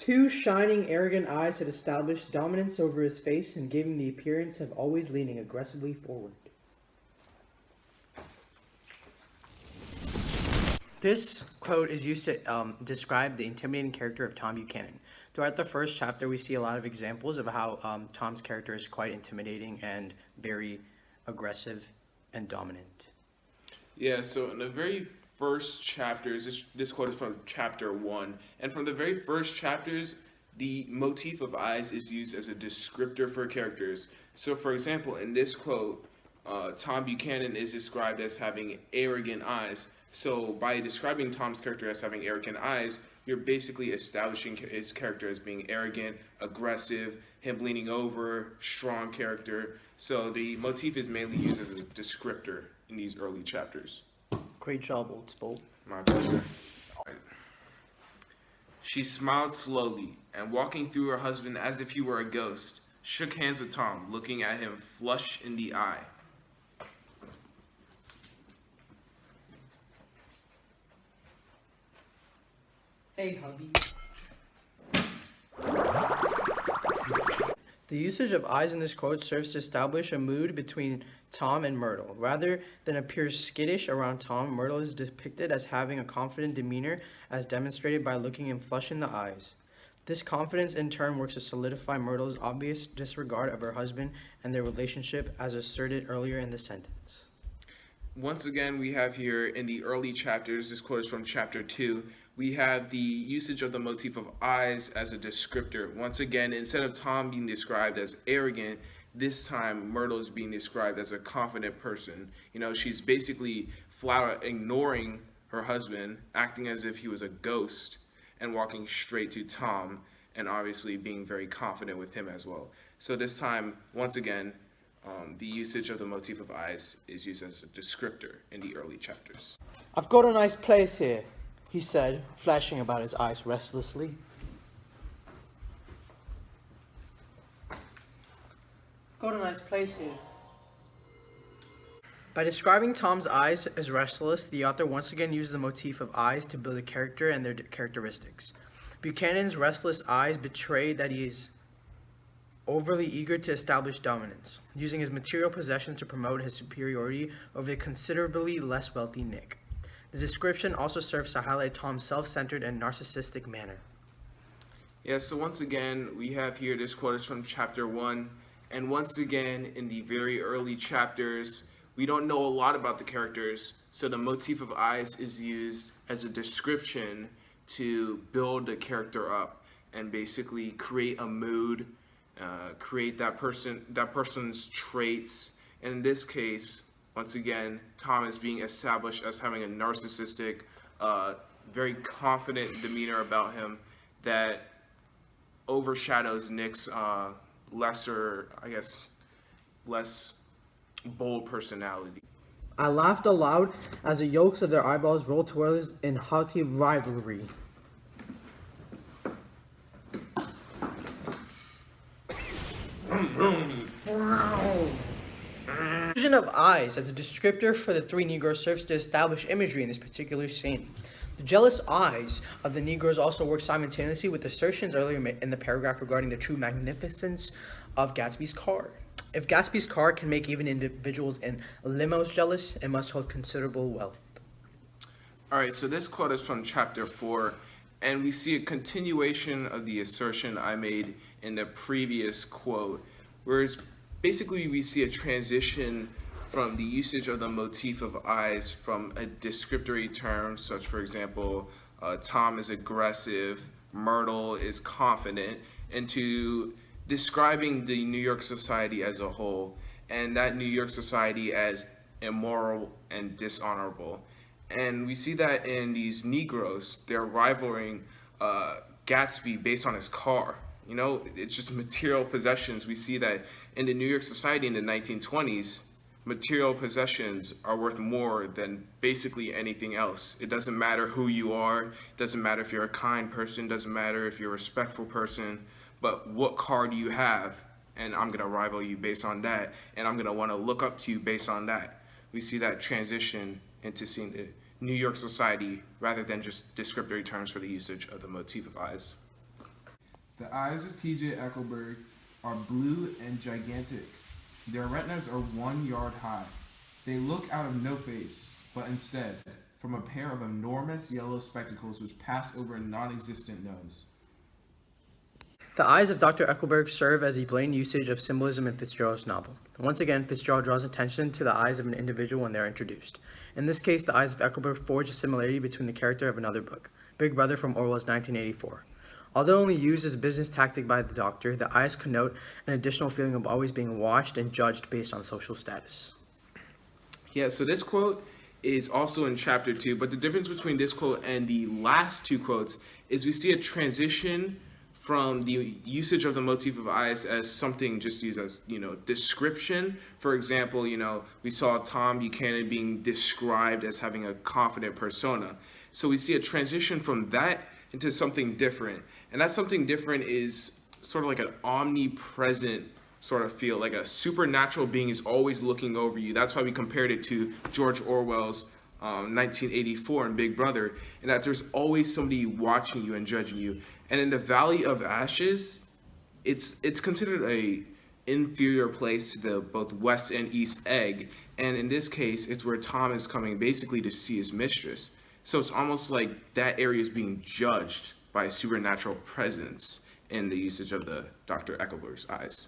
Two shining, arrogant eyes had established dominance over his face and gave him the appearance of always leaning aggressively forward. This quote is used to describe the intimidating character of Tom Buchanan. Throughout the first chapter, we see a lot of examples of how Tom's character is quite intimidating and very aggressive and dominant. Yeah, so in the very first chapters, this quote is from chapter 1, and from the very first chapters, the motif of eyes is used as a descriptor for characters. So, for example, in this quote, Tom Buchanan is described as having arrogant eyes. So, by describing Tom's character as having arrogant eyes, you're basically establishing his character as being arrogant, aggressive, him leaning over, strong character. So, the motif is mainly used as a descriptor in these early chapters. Great job, Old Spolt. My pleasure. She smiled slowly, and walking through her husband as if he were a ghost, shook hands with Tom, looking at him flush in the eye. Hey, hubby. The usage of eyes in this quote serves to establish a mood between Tom and Myrtle. Rather than appear skittish around Tom, Myrtle is depicted as having a confident demeanor as demonstrated by looking him flush in the eyes. This confidence in turn works to solidify Myrtle's obvious disregard of her husband and their relationship as asserted earlier in the sentence. Once again, we have here in the early chapters, this quote is from chapter 2, we have the usage of the motif of eyes as a descriptor. Once again, instead of Tom being described as arrogant, this time Myrtle is being described as a confident person. You know, she's basically flat out ignoring her husband, acting as if he was a ghost, and walking straight to Tom, and obviously being very confident with him as well. So this time, once again, the usage of the motif of eyes is used as a descriptor in the early chapters. I've got a nice place here, he said, flashing about his eyes restlessly. Got a nice place here. By describing Tom's eyes as restless, the author once again used the motif of eyes to build a character and their characteristics. Buchanan's restless eyes betray that he is overly eager to establish dominance, using his material possessions to promote his superiority over the considerably less wealthy Nick. The description also serves to highlight Tom's self-centered and narcissistic manner. Yeah, so once again, we have here, this quote is from chapter 1, and once again, in the very early chapters, we don't know a lot about the characters, so the motif of eyes is used as a description to build the character up and basically create a mood, create that person's traits. And in this case, once again, Tom is being established as having a narcissistic, very confident demeanor about him that overshadows Nick's lesser, less bold personality. I laughed aloud as the yolks of their eyeballs rolled towards us in haughty rivalry. The illusion of eyes as a descriptor for the three Negroes serves to establish imagery in this particular scene. The jealous eyes of the Negroes also work simultaneously with assertions earlier in the paragraph regarding the true magnificence of Gatsby's car. If Gatsby's car can make even individuals in limos jealous, it must hold considerable wealth. All right, so this quote is from chapter 4, and we see a continuation of the assertion I made in the previous quote, whereas basically we see a transition from the usage of the motif of eyes from a descriptory term, such for example, Tom is aggressive, Myrtle is confident, into describing the New York society as a whole, and that New York society as immoral and dishonorable. And we see that in these Negroes, they're rivaling Gatsby based on his car. You know, it's just material possessions. We see that in the New York society in the 1920s, material possessions are worth more than basically anything else. It doesn't matter who you are, it doesn't matter if you're a kind person, it doesn't matter if you're a respectful person, but what car do you have? And I'm gonna rival you based on that, and I'm gonna wanna look up to you based on that. We see that transition into seeing the New York society rather than just descriptory terms for the usage of the motif of eyes. The eyes of T.J. Eckleburg are blue and gigantic. Their retinas are 1 yard high. They look out of no face, but instead from a pair of enormous yellow spectacles which pass over a non-existent nose. The eyes of Dr. Eckleburg serve as a blatant usage of symbolism in Fitzgerald's novel. Once again, Fitzgerald draws attention to the eyes of an individual when they are introduced. In this case, the eyes of Eckleburg forge a similarity between the character of another book, Big Brother from Orwell's 1984. Although only used as a business tactic by the Doctor, the eyes connote an additional feeling of always being watched and judged based on social status. Yeah, so this quote is also in chapter 2, but the difference between this quote and the last two quotes is we see a transition from the usage of the motif of eyes as something just used as, description. For example, we saw Tom Buchanan being described as having a confident persona. So we see a transition from that into something different. And that something different is sort of like an omnipresent sort of feel, like a supernatural being is always looking over you. That's why we compared it to George Orwell's 1984 in Big Brother, and that there's always somebody watching you and judging you. And in the Valley of Ashes, it's considered a inferior place to the both West and East Egg. And in this case, it's where Tom is coming basically to see his mistress. So it's almost like that area is being judged by a supernatural presence in the usage of the Dr. Eckleburg's eyes.